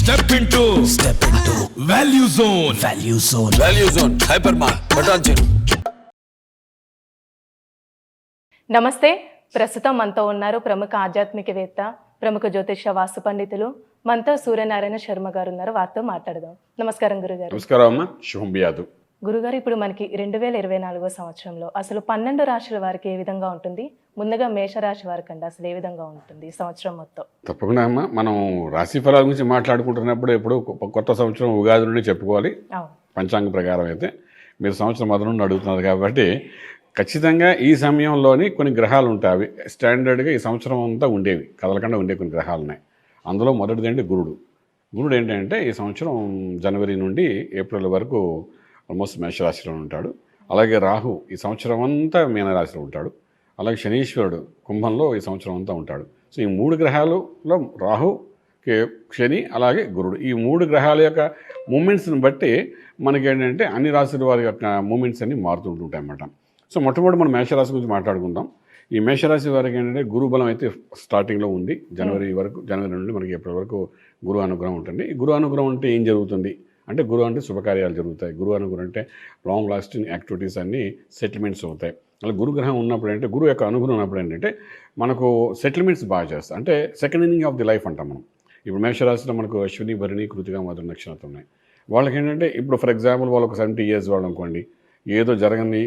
Step into Value Zone. Value Zone. Hypermart. Patanjali. నమస్తే. ప్రస్తుతం మనతో ఉన్నారు ప్రముఖ ఆధ్యాత్మికవేత్త, ప్రముఖ జ్యోతిష వాస్తు పండితులు మనతో సూర్యనారాయణ శర్మ గారు ఉన్నారు. వారితో మాట్లాడదాం. నమస్కారం గురుగారు. నమస్కారం అమ్మ. శుభం బియాదు. గురుగారు, ఇప్పుడు మనకి 2024 సంవత్సరంలో అసలు 12 రాశుల వారికి ఏ విధంగా ఉంటుంది? ముందుగా మేషరాశి వారికి అండి అసలు ఏ విధంగా ఉంటుంది ఈ సంవత్సరం మొత్తం? తప్పకుండా అమ్మ, మనం రాశి ఫలాల గురించి మాట్లాడుకుంటున్నప్పుడు ఎప్పుడు కొత్త సంవత్సరం ఉగాది నుండి చెప్పుకోవాలి. పంచాంగ ప్రకారం అయితే మీరు సంవత్సరం మొదలు నుండి అడుగుతున్నారు కాబట్టి ఖచ్చితంగా ఈ సమయంలోని కొన్ని గ్రహాలు ఉంటాయి. అవి స్టాండర్డ్గా ఈ సంవత్సరం అంతా ఉండేవి, కదలకుండా ఉండే కొన్ని గ్రహాలు ఉన్నాయి. అందులో మొదటిది ఏంటి గురుడు. గురుడు ఏంటంటే ఈ సంవత్సరం జనవరి నుండి ఏప్రిల్ వరకు ఆల్మోస్ట్ మేషరాశిలో ఉంటాడు. అలాగే రాహు ఈ సంవత్సరం అంతా మీనరాశిలో ఉంటాడు. అలాగే శనీశ్వరుడు కుంభంలో ఈ సంవత్సరం అంతా ఉంటాడు. సో ఈ 3 గ్రహాలలో రాహు, శని, అలాగే గురుడు, ఈ 3 గ్రహాల యొక్క మూమెంట్స్ని బట్టి మనకేంటంటే అన్ని రాశుల వారి యొక్క మూమెంట్స్ అన్నీ మారుతుంటుంటాయి అన్నమాట. సో మొట్టమొదటి మనం మేషరాశి గురించి మాట్లాడుకుందాం. ఈ మేషరాశి వారికి ఏంటంటే గురు బలం అయితే స్టార్టింగ్లో ఉంది. జనవరి నుండి మనకి ఏప్రిల్ వరకు గురు అనుగ్రహం ఉంటుంది. ఈ గురు అనుగ్రహం అంటే ఏం జరుగుతుంది అంటే, గురు అంటే శుభకార్యాలు జరుగుతాయి. గురు అనుగ్రహం అంటే లాంగ్ లాస్టింగ్ యాక్టివిటీస్ అన్నీ సెటిల్మెంట్స్ అవుతాయి. అలా గురుగ్రహం ఉన్నప్పుడు అంటే, గురువు యొక్క అనుగ్రహం ఉన్నప్పుడు ఏంటంటే మనకు సెటిల్మెంట్స్ బాగా చేస్తాయి. అంటే second inning of the life అంటాం మనం. ఇప్పుడు మేషరాశిలో మనకు అశ్విని, భరణి, కృతిక మొదటి నక్షత్రం ఉన్నాయి. వాళ్ళకి ఏంటంటే ఇప్పుడు ఫర్ ఎగ్జాంపుల్ వాళ్ళకు 70 years వాళ్ళు అనుకోండి, ఏదో జరగని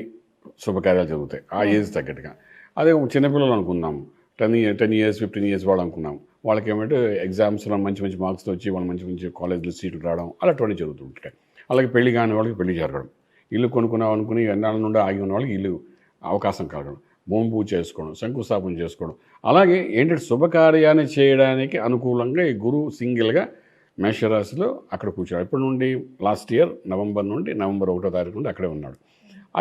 శుభకార్యాలు జరుగుతాయి ఆ ఏజ్ తగ్గట్టుగా. అదే చిన్నపిల్లలు అనుకున్నాము, 10 years 15 years వాళ్ళు అనుకున్నాము, వాళ్ళకి ఏమంటే ఎగ్జామ్స్లో మంచి మంచి మార్క్స్తో వచ్చి వాళ్ళు మంచి మంచి కాలేజ్లో సీట్లు రావడం అలాంటివన్నీ జరుగుతుంటాయి. అలాగే పెళ్లి కాని వాళ్ళకి పెళ్లి జరగడం, ఇల్లు కొనుక్కున్నాం అనుకుని ఎన్నాళ్ళ నుండి ఆగి ఉన్న వాళ్ళకి ఇల్లు అవకాశం కలగడం, భూమి పూజ చేసుకోవడం, శంకుస్థాపన చేసుకోవడం. అలాగే ఏంటంటే శుభకార్యాన్ని చేయడానికి అనుకూలంగా ఈ గురువు సింగిల్గా మేషరాశిలో అక్కడ కూర్చోడు. ఎప్పటి నుండి లాస్ట్ ఇయర్ నవంబర్ నుండి నవంబర్ 1వ తారీఖు నుండి అక్కడే ఉన్నాడు.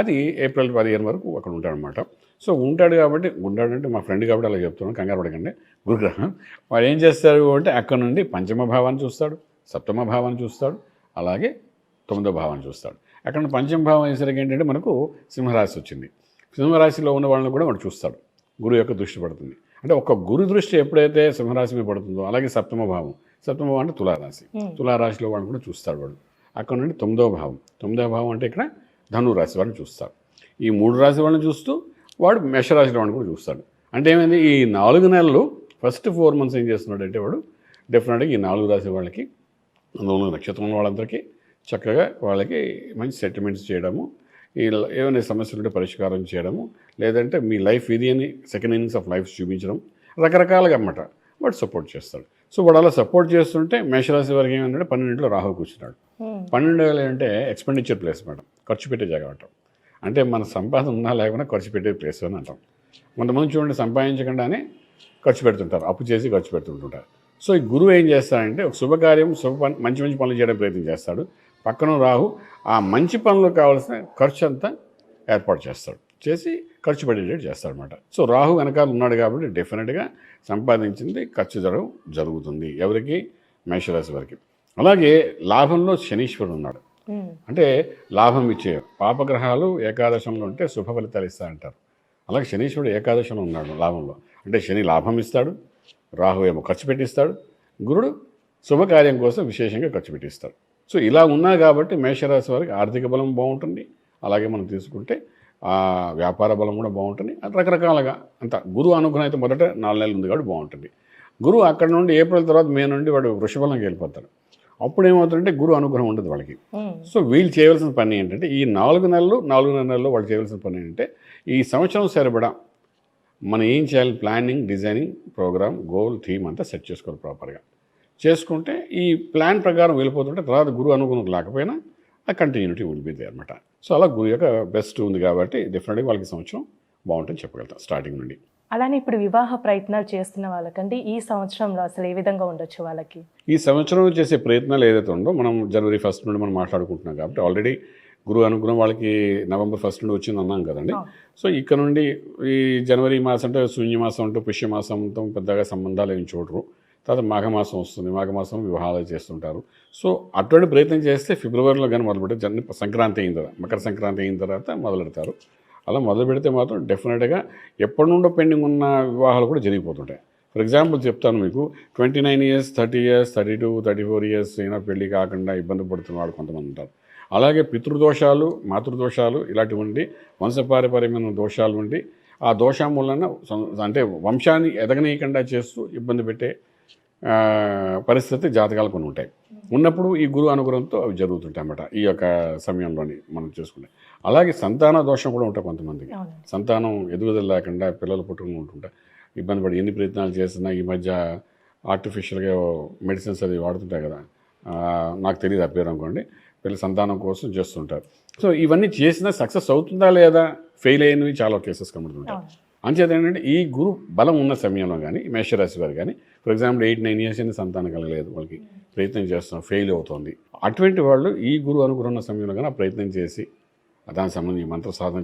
అది ఏప్రిల్ 15 వరకు అక్కడ ఉంటాడనమాట. సో ఉంటాడు కాబట్టి, ఉంటాడంటే మా ఫ్రెండ్ కాబట్టి అలా చెప్తున్నాను, కంగారు పడకండి. గురుగ్రహం వాడు ఏం చేస్తారు అంటే అక్కడ నుండి పంచమ భావాన్ని చూస్తాడు, సప్తమ భావాన్ని చూస్తాడు, అలాగే 9వ భావాన్ని చూస్తాడు. అక్కడ పంచమ భావం అయ్యేసరికి ఏంటంటే మనకు సింహరాశి వచ్చింది. సింహరాశిలో ఉన్న వాళ్ళని కూడా వాడు చూస్తాడు. గురువు యొక్క దృష్టి పడుతుంది. అంటే ఒక గురు దృష్టి ఎప్పుడైతే సింహరాశి మీద పడుతుందో, అలాగే సప్తమ భావం అంటే తులారాశి, తులారాశిలో వాడిని కూడా చూస్తాడు వాడు. అక్కడ నుండి 9వ భావం, 9వ భావం అంటే ఇక్కడ ధనురాశి వాళ్ళని చూస్తాడు. ఈ 3 రాశి వాళ్ళని చూస్తూ వాడు మేషరాశి వాళ్ళని కూడా చూస్తాడు. అంటే ఏమైంది, ఈ 4 నెలలు ఫస్ట్ 4 months ఏం చేస్తున్నాడు అంటే వాడు డెఫినెట్గా ఈ 4 రాశి వాళ్ళకి, అందులో నక్షత్రం వాళ్ళందరికీ చక్కగా వాళ్ళకి మంచి సెటిల్మెంట్స్ చేయడము, ఈ ఏమైనా సమస్యలు ఉంటే పరిష్కారం చేయడము, లేదంటే మీ లైఫ్ ఇది అని సెకండ్ ఇన్నింగ్స్ ఆఫ్ లైఫ్ చూపించడం, రకరకాలుగా అన్నమాట వాడు సపోర్ట్ చేస్తాడు. సో వాడు అలా సపోర్ట్ చేస్తుంటే మేషరాశి వారికి ఏమంటే 12 రాహు కూర్చున్నాడు. 12 అంటే ఎక్స్పెండిచర్ ప్లేస్ మేడం, ఖర్చు పెట్టే జాగా అంటాం. అంటే మన సంపాదన ఉన్నా లేకుండా ఖర్చు పెట్టే ప్లేస్ అని అంటాం. కొంతమంది చూడండి సంపాదించకుండానే ఖర్చు పెడుతుంటారు, అప్పు చేసి ఖర్చు పెడుతుంటుంటారు. సో ఈ గురువు ఏం చేస్తాడంటే ఒక శుభకార్యం, మంచి మంచి పనులు చేయడానికి ప్రయత్నం చేస్తాడు. పక్కన రాహు ఆ మంచి పనులకు కావాల్సిన ఖర్చు అంతా ఏర్పాటు చేస్తాడు, చేసి ఖర్చు పెట్టేటట్టు చేస్తాడు అనమాట. సో రాహు వెనకాల ఉన్నాడు కాబట్టి డెఫినెట్గా సంపాదించింది ఖర్చు జరుగుతుంది ఎవరికి, మేషరాశి వారికి. అలాగే లాభంలో శనీశ్వరుడు ఉన్నాడు. అంటే లాభం ఇచ్చే పాపగ్రహాలు ఏకాదశంలో ఉంటే శుభ ఫలితాలు ఇస్తాయంటారు. అలాగే శనీశ్వరుడు ఏకాదశంలో ఉన్నాడు లాభంలో. అంటే శని లాభం ఇస్తాడు, రాహు ఏమో ఖర్చు పెట్టిస్తాడు, గురుడు శుభకార్యం కోసం విశేషంగా ఖర్చు పెట్టిస్తాడు. సో ఇలా ఉన్నా కాబట్టి మేషరాశి వారికి ఆర్థిక బలం బాగుంటుంది. అలాగే మనం తీసుకుంటే వ్యాపార బలం కూడా బాగుంటుంది. రకరకాలుగా అంత గురువు అనుగ్రహం అయితే మొదట 4 నెలలు ఉంది కాబట్టి బాగుంటుంది. గురువు అక్కడ నుండి ఏప్రిల్ తర్వాత మే నుండి వాడు వృషభంలోకి వెళ్ళిపోతాడు. అప్పుడు ఏమవుతుందంటే గురువు అనుగ్రహం ఉండదు వాళ్ళకి. సో వీళ్ళు చేయవలసిన పని ఏంటంటే ఈ 4 నెలల్లో వాళ్ళు చేయవలసిన పని ఏంటంటే ఈ సంవత్సరం సరిపడా మనం ఏం చేయాలి, planning, designing, program, goal, theme అంతా సెట్ చేసుకోవాలి. ప్రాపర్గా చేసుకుంటే ఈ ప్లాన్ ప్రకారం వెళ్ళిపోతుంటే తర్వాత గురువు అనుగుణం లేకపోయినా ఆ కంటిన్యూటీ విల్ బి దే అనమాట. సో అలా గురువు యొక్క బెస్ట్ ఉంది కాబట్టి డెఫినెట్గా వాళ్ళకి సంవత్సరం బాగుంటుంది చెప్పగలుగుతాం స్టార్టింగ్ నుండి. అలానే ఇప్పుడు వివాహ ప్రయత్నాలు చేస్తున్న వాళ్ళకండి ఈ సంవత్సరంలో అసలు ఏ విధంగా ఉండొచ్చు వాళ్ళకి? ఈ సంవత్సరం చేసే ప్రయత్నాలు ఏదైతే ఉందో మనం జనవరి 1st నుండి మనం మాట్లాడుకుంటున్నాం కాబట్టి ఆల్రెడీ గురువు అనుగ్రహం వాళ్ళకి నవంబర్ 1st నుండి వచ్చింది అన్నాం కదండి. సో ఇక్కడ నుండి ఈ జనవరి మాసం అంటే శూన్యమాసం అంటే పుష్యమాసంతో పెద్దగా సంబంధాలు ఏమి చూడరు. తర్వాత మాఘమాసం వస్తుంది, మాఘమాసం వివాహాలు చేస్తుంటారు. సో అటువంటి ప్రయత్నం చేస్తే ఫిబ్రవరిలో కానీ మొదలుపెట్టే సంక్రాంతి అయిన తర్వాత, మకర సంక్రాంతి అయిన తర్వాత మొదలెడతారు. అలా మొదలు పెడితే మాత్రం డెఫినెట్గా ఎప్పటి నుండో పెండింగ్ ఉన్న వివాహాలు కూడా జరిగిపోతుంటాయి. ఫర్ ఎగ్జాంపుల్ చెప్తాను మీకు, 29 years, 30 years, 32, 34 years అయినా పెళ్లి కాకుండా ఇబ్బంది పడుతున్న వాళ్ళు కొంతమంది ఉంటారు. అలాగే పితృదోషాలు, మాతృదోషాలు ఇలాంటివంటి వంశపారపర్యమైన దోషాలు ఉండి ఆ దోషం వలన అంటే వంశాన్ని ఎదగనీయకుండా చేస్తూ ఇబ్బంది పెట్టే పరిస్థితి జాతకాలు కొన్ని ఉంటాయి. ఉన్నప్పుడు ఈ గురువు అనుగ్రహంతో అవి జరుగుతుంటాయి అన్నమాట ఈ యొక్క సమయంలోని మనం చూసుకుంటే. అలాగే సంతాన దోషం కూడా ఉంటాయి కొంతమందికి. సంతానం ఎదుగుదల లేకుండా పిల్లలు పుట్టుకుని ఉంటుంటాయి, ఇబ్బంది పడి ఎన్ని ప్రయత్నాలు చేసినా ఈ మధ్య ఆర్టిఫిషియల్గా మెడిసిన్స్ అది వాడుతుంటాయి కదా, నాకు తెలియదు ఆ పేరు అనుకోండి, పిల్లల సంతానం కోసం చేస్తుంటారు. సో ఇవన్నీ చేసినా సక్సెస్ అవుతుందా లేదా, ఫెయిల్ అయినవి చాలా కేసెస్ కనబడుతుంటాయి. అంచేత ఏంటంటే ఈ గురు బలం ఉన్న సమయంలో కానీ మేషరాశి వారు కానీ ఫర్ ఎగ్జాంపుల్ 8-9 years అయినా సంతానం కలగలేదు, వాళ్ళకి ప్రయత్నం చేస్తున్నాం, ఫెయిల్ అవుతుంది, అటువంటి వాళ్ళు ఈ గురువు అనుకున్న సమయంలో కానీ ఆ ప్రయత్నం చేసి దానికి సంబంధించి మంత్ర సాధన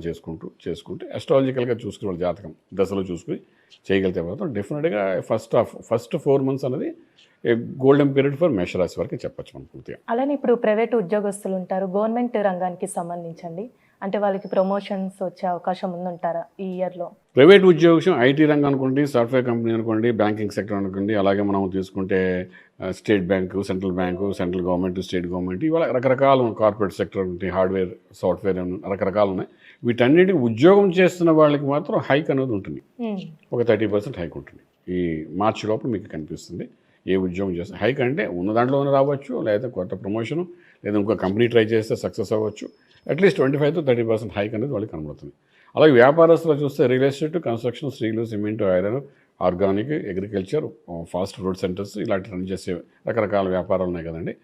చేసుకుంటే అస్ట్రాలజికల్గా చూసుకుని వాళ్ళ జాతకం దశలో చూసుకుని చేయగలిగితే మాత్రం డెఫినెట్గా ఫస్ట్ 4 months అనేది గోల్డెన్ పీరియడ్ ఫర్ మేషరాశి వరకు చెప్పచ్చు మనం పూర్తిగా. అలానే ఇప్పుడు ప్రైవేట్ ఉద్యోగస్తులు ఉంటారు, గవర్నమెంట్ రంగానికి సంబంధించండి, అంటే వాళ్ళకి ప్రమోషన్స్ వచ్చే అవకాశం ఉందంటారా ఈ ఇయర్లో? ప్రైవేట్ ఉద్యోగం ఐటీ రంగం అనుకోండి, సాఫ్ట్వేర్ కంపెనీ అనుకోండి, బ్యాంకింగ్ సెక్టర్ అనుకోండి, అలాగే మనం తీసుకుంటే state bank, central bank, central government, state government, ఇవాళ రకరకాలు కార్పొరేట్ సెక్టర్ ఉంటాయి, హార్డ్వేర్, సాఫ్ట్వేర్ రకరకాలు ఉన్నాయి. వీటన్నిటికి ఉద్యోగం చేస్తున్న వాళ్ళకి మాత్రం హైక్ అనేది ఉంటుంది, ఒక 30% హైక్ ఉంటుంది. ఈ మార్చి లోపల మీకు కనిపిస్తుంది ఏ ఉద్యోగం చేస్తే హైక్ అంటే ఉన్న దాంట్లోనే రావచ్చు, లేదా కొత్త ప్రమోషను, లేదా ఇంకో కంపెనీ ట్రై చేస్తే సక్సెస్ అవ్వచ్చు. అట్లీస్ట్ 25 to 30% హైక్ అనేది వాళ్ళకి కనబడుతుంది. అలాగే వ్యాపారస్తులు చూస్తే real estate, construction, steel, cement, iron, organic, agriculture, fast food centres ఇలాంటి రన్ చేసే రకరకాల వ్యాపారాలు ఉన్నాయి కదండి,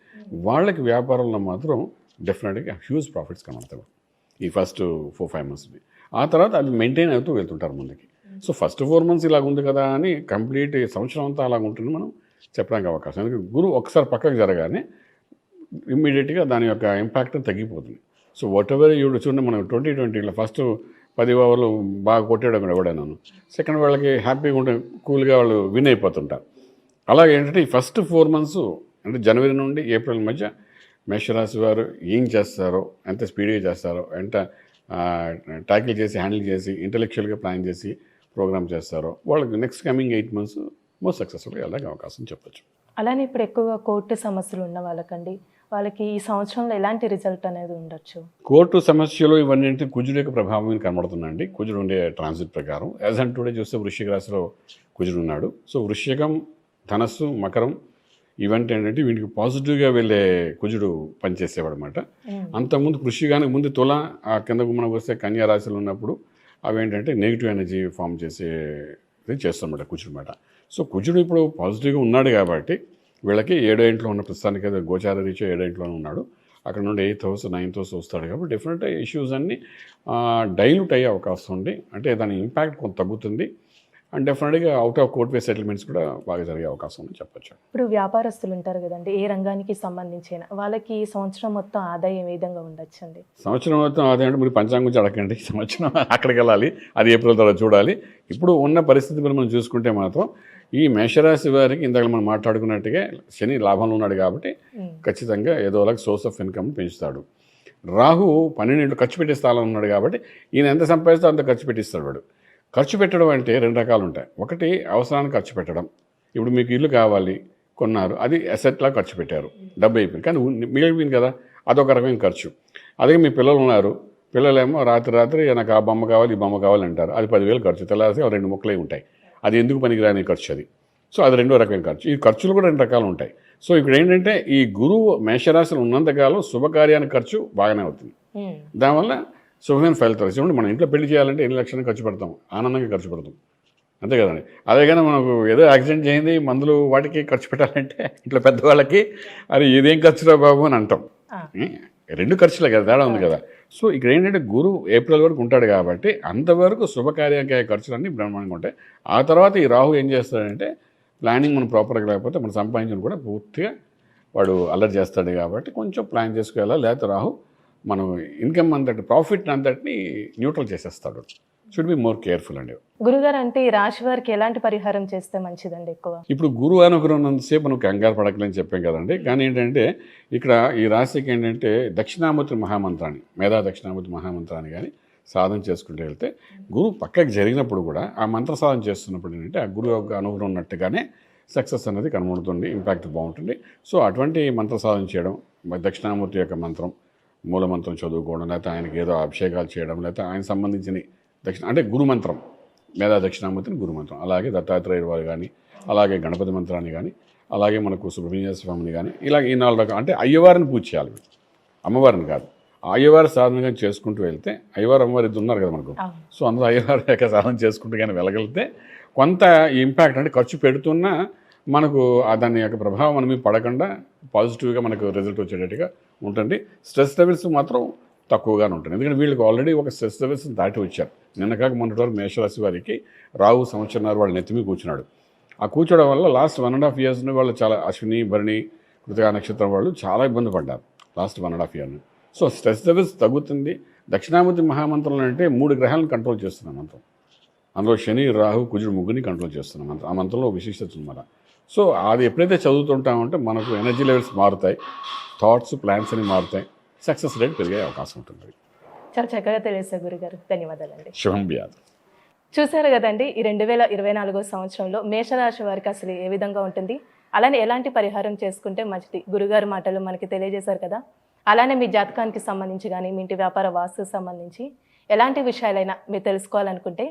వాళ్ళకి వ్యాపారంలో మాత్రం డెఫినెట్గా హ్యూజ్ ప్రాఫిట్స్ కనబడతాయి ఈ ఫస్ట్ 4-5 months. ఆ తర్వాత అది మెయింటైన్ అవుతూ వెళ్తుంటారు ముందుకి. సో ఫస్ట్ 4 months ఇలాగ ఉంది కదా అని కంప్లీట్ సంవత్సరం అంతా అలాగ ఉంటుంది మనం చెప్పడానికి అవకాశం. ఎందుకంటే గురువు ఒకసారి పక్కకు జరగానే ఇమ్మీడియట్గా దాని యొక్క ఇంపాక్ట్ తగ్గిపోతుంది. సో వాట్ ఎవర్ ఇవి చూడండి, మనం 2020లో ఫస్ట్ 10 ఓవర్లు బాగా కొట్టేయడం ఎవడైనాను, సెకండ్ వాళ్ళకి హ్యాపీగా ఉంటే కూల్గా వాళ్ళు విన్ అయిపోతుంటారు. అలాగే ఏంటంటే ఈ ఫస్ట్ 4 months అంటే జనవరి నుండి ఏప్రిల్ మధ్య మేషరాశి వారు ఏం చేస్తారో, ఎంత స్పీడ్గా చేస్తారో, ఎంత ట్యాకిల్ చేసి హ్యాండిల్ చేసి ఇంటెలెక్చువల్గా ప్లాన్ చేసి ప్రోగ్రామ్ చేస్తారో వాళ్ళకి నెక్స్ట్ కమింగ్ 8 months మోస్ట్ సక్సెస్ఫుల్గా వెళ్ళడానికి అవకాశం చెప్పచ్చు. అలానే ఇప్పుడు ఎక్కువగా కోర్టు సమస్యలు ఉన్న వాళ్ళకండి, వాళ్ళకి ఈ సంవత్సరంలో ఎలాంటి రిజల్ట్ అనేది ఉండొచ్చు? కోర్టు సమస్యలు ఇవన్నీ అంటే కుజుడు యొక్క ప్రభావం కనబడుతుందండి. కుజుడు ఉండే ట్రాన్సిట్ ప్రకారం యాజ్ అండ్ టుడే చూస్తే వృశ్చిక రాశిలో కుజుడు ఉన్నాడు. సో వృశ్చికం, ధనస్సు, మకరం ఇవన్నీ ఏంటంటే వీటికి పాజిటివ్గా వెళ్ళే కుజుడు పనిచేసేవాడు అనమాట. అంతకుముందు వృశ్చికానికి ముందు తుల, ఆ కిందకు మనం వస్తే కన్యా రాశిలో ఉన్నప్పుడు అవేంటంటే నెగిటివ్ ఎనర్జీ ఫామ్ చేసేది చేస్తామన్నమాట కుజుడు అనమాట. సో కుజుడు ఇప్పుడు పాజిటివ్గా ఉన్నాడు కాబట్టి వీళ్ళకి 7వ ఇంట్లో ఉన్న ప్రస్తుతానికి అయితే గోచార రీత్యా 7వ ఇంట్లోనే ఉన్నాడు. అక్కడ నుండి 8th house 9th house వస్తాడు కాబట్టి డెఫినెట్గా ఇష్యూస్ అన్నీ డైల్యూట్ అయ్యే అవకాశం ఉంది. అంటే దాని ఇంపాక్ట్ కొంత తగ్గుతుంది. అండ్ డెఫినెట్గా out of court way settlements కూడా బాగా జరిగే అవకాశం ఉంది చెప్పచ్చు. ఇప్పుడు వ్యాపారస్తులు ఉంటారు కదండి, ఏ రంగానికి సంబంధించిన వాళ్ళకి ఈ సంవత్సరం మొత్తం ఆదాయం ఏ విధంగా ఉండొచ్చండి? సంవత్సరం మొత్తం ఆదాయం అంటే మీరు పంచాంగం గురించి అడగండి, సంవత్సరం అక్కడికి వెళ్ళాలి, అది ఏప్రిల్ తర్వాత చూడాలి. ఇప్పుడు ఉన్న పరిస్థితి మనం చూసుకుంటే మాత్రం ఈ మేషరాశి వారికి ఇందాక మనం మాట్లాడుకున్నట్టుగా శని లాభంలో ఉన్నాడు కాబట్టి ఖచ్చితంగా ఏదో ఒకటి సోర్స్ ఆఫ్ ఇన్కమ్ పెంచుతాడు. రాహు 12 ఖర్చు పెట్టే స్థానంలో ఉన్నాడు కాబట్టి ఈయన ఎంత సంపాదిస్తే అంత ఖర్చు పెట్టిస్తాడు వాడు. ఖర్చు పెట్టడం అంటే 2 రకాలు ఉంటాయి. ఒకటి అవసరానికి ఖర్చు పెట్టడం, ఇప్పుడు మీకు ఇల్లు కావాలి కొన్నారు, అది అసెట్లా ఖర్చు పెట్టారు, డబ్బు అయిపోయింది, కానీ మిగిలిపోయింది కదా, అదొక రకమైన ఖర్చు. అదే మీ పిల్లలు ఉన్నారు, పిల్లలేమో రాత్రి నాకు ఆ బొమ్మ కావాలి, ఈ బొమ్మ కావాలి అంటారు, అది 10,000 ఖర్చు, తెల్లారి 2 ముక్కలే ఉంటాయి, అది ఎందుకు పనికిరాని ఖర్చు అది. సో అది 2వ రకమైన ఖర్చు. ఈ ఖర్చులు కూడా 2 రకాలు ఉంటాయి. సో ఇప్పుడు ఏంటంటే ఈ గురువు మేషరాశిలో ఉన్నంతకాలం శుభకార్యానికి ఖర్చు బాగానే అవుతుంది, దానివల్ల శుభమైన ఫలితాలు. చూడండి, మనం ఇంట్లో పెళ్లి చేయాలంటే 8 లక్షలు ఖర్చు పెడతాం, ఆనందంగా ఖర్చు పెడతాం, అంతే కదండి. అదే కానీ మనకు ఏదో యాక్సిడెంట్ చేయింది మందులు వాటికి ఖర్చు పెట్టాలంటే ఇంట్లో పెద్దవాళ్ళకి అది ఇదేం ఖర్చురా బాబు అని అంటాం. 2 ఖర్చులే కదా, తేడా ఉంది కదా. సో ఇక్కడ ఏంటంటే గురువు ఏప్రిల్ వరకు ఉంటాడు కాబట్టి అంతవరకు శుభకార్యానికి ఖర్చులన్నీ బ్రహ్మాండంగా ఉంటాయి. ఆ తర్వాత ఈ రాహు ఏం చేస్తాడంటే ప్లానింగ్ మనం ప్రాపర్గా లేకపోతే మనం సంపాదించిన కూడా పూర్తిగా వాడు అల్లరి చేస్తాడు కాబట్టి కొంచెం ప్లాన్ చేసుకెళ్ళాలి. లేకపోతే రాహు మనం ఇన్కమ్ అంతటి ప్రాఫిట్ అంతటిని న్యూట్రల్ చేసేస్తాడు. షుడ్ బి మోర్ కేర్ఫుల్ అండి. గురుగారు, అంటే ఈ రాశి వారికి ఎలాంటి పరిహారం చేస్తే మంచిదండి? ఎక్కువ ఇప్పుడు గురువు అనుగ్రహం ఉన్నంతసేపు మనం కంగారు పడకలని చెప్పాం కదండి. కానీ ఏంటంటే ఇక్కడ ఈ రాశికి ఏంటంటే దక్షిణామూర్తి మహామంత్రాన్ని, మేధా దక్షిణామూర్తి మహామంత్రాన్ని కానీ సాధన చేసుకుంటూ వెళ్తే గురువు పక్కకి జరిగినప్పుడు కూడా ఆ మంత్ర సాధన చేస్తున్నప్పుడు ఏంటంటే ఆ గురువు యొక్క అనుగ్రహం ఉన్నట్టుగానే సక్సెస్ అనేది కనబడుతుంది, ఇంపాక్ట్ బాగుంటుంది. సో అటువంటి మంత్ర సాధన చేయడం, దక్షిణామూర్తి యొక్క మంత్రం మూలమంత్రం చదువుకోవడం, లేకపోతే ఆయనకి ఏదో అభిషేకాలు చేయడం, లేకపోతే ఆయన సంబంధించిన అంటే గురుమంత్రం, మేధా దక్షిణామూర్తిని గురుమంత్రం, అలాగే దత్తాత్రేయుడు వారు కానీ, అలాగే గణపతి మంత్రాన్ని కానీ, అలాగే మనకు సుబ్రహ్మణ్య స్వామిని కానీ, ఇలాగ ఈ 4 రకాలు అంటే అయ్యవారిని పూజ చేయాలి, అమ్మవారిని కాదు. అయ్యవారి సాధనగా చేసుకుంటూ వెళ్తే, అయ్యవారు అమ్మవారి ఇద్దరు ఉన్నారు కదా మనకు, సో అందులో అయ్యవారి యొక్క సాధన చేసుకుంటూ కానీ వెళ్ళగలిగితే కొంత ఇంపాక్ట్ అంటే ఖర్చు పెడుతున్నా మనకు దాని యొక్క ప్రభావం మన మీద పడకుండా పాజిటివ్గా మనకు రిజల్ట్ వచ్చేటట్టుగా ఉంటుంది. స్ట్రెస్ లెవెల్స్ మాత్రం తక్కువగానే ఉంటుంది, ఎందుకంటే వీళ్ళకి ఆల్రెడీ ఒక స్ట్రెస్ లెవెల్స్ దాటి వచ్చారు. నిన్న కాక మొన్నటి వరకు మేషరాశి వారికి రాహు సంవత్సరాలు వాళ్ళు నెత్తిమీ కూర్చున్నాడు. ఆ కూర్చోవడం వల్ల లాస్ట్ 1.5 years వాళ్ళు చాలా అశ్విని భరణి కృతికా నక్షత్రం వాళ్ళు చాలా ఇబ్బంది పడ్డారు last 1.5 years. So stress levels తగ్గుతుంది. దక్షిణామూర్తి మహామంత్రంలో అంటే 3 గ్రహాలను కంట్రోల్ చేస్తున్న మంత్రం, అందులో శని రాహు కుజుడు ముగ్గురిని కంట్రోల్ చేస్తున్న మంత్రం. ఆ మంత్రంలో విశిష్టత ఉందన్నమాట. సో అది ఎప్పుడైతే చదువుతుంటామంటే మనకు ఎనర్జీ లెవెల్స్ మారుతాయి, థాట్స్ ప్లాన్స్ అని మారుతాయి, సక్సెస్ రేట్ పెరిగే అవకాశం ఉంటుంది. చాలా చక్కగా తెలియజేశారు గురుగారు, ధన్యవాదాలండి. శుభం వ్యాధి. చూశారు కదండి, ఈ 2024 సంవత్సరంలో మేషరాశి వారికి అసలు ఏ విధంగా ఉంటుంది, అలానే ఎలాంటి పరిహారం చేసుకుంటే మంచిది గురుగారు మాటలు మనకి తెలియజేశారు కదా. అలానే మీ జాతకానికి సంబంధించి కానీ, మీ ఇంటి వ్యాపార వాస్తుకు సంబంధించి ఎలాంటి విషయాలైనా మీరు తెలుసుకోవాలనుకుంటే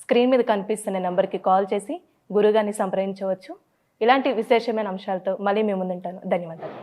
స్క్రీన్ మీద కనిపిస్తున్న నెంబర్కి కాల్ చేసి గురుగారిని సంప్రదించవచ్చు. ఇలాంటి విశేషమైన అంశాలతో మళ్ళీ మేము ముందుంటాను. ధన్యవాదాలు.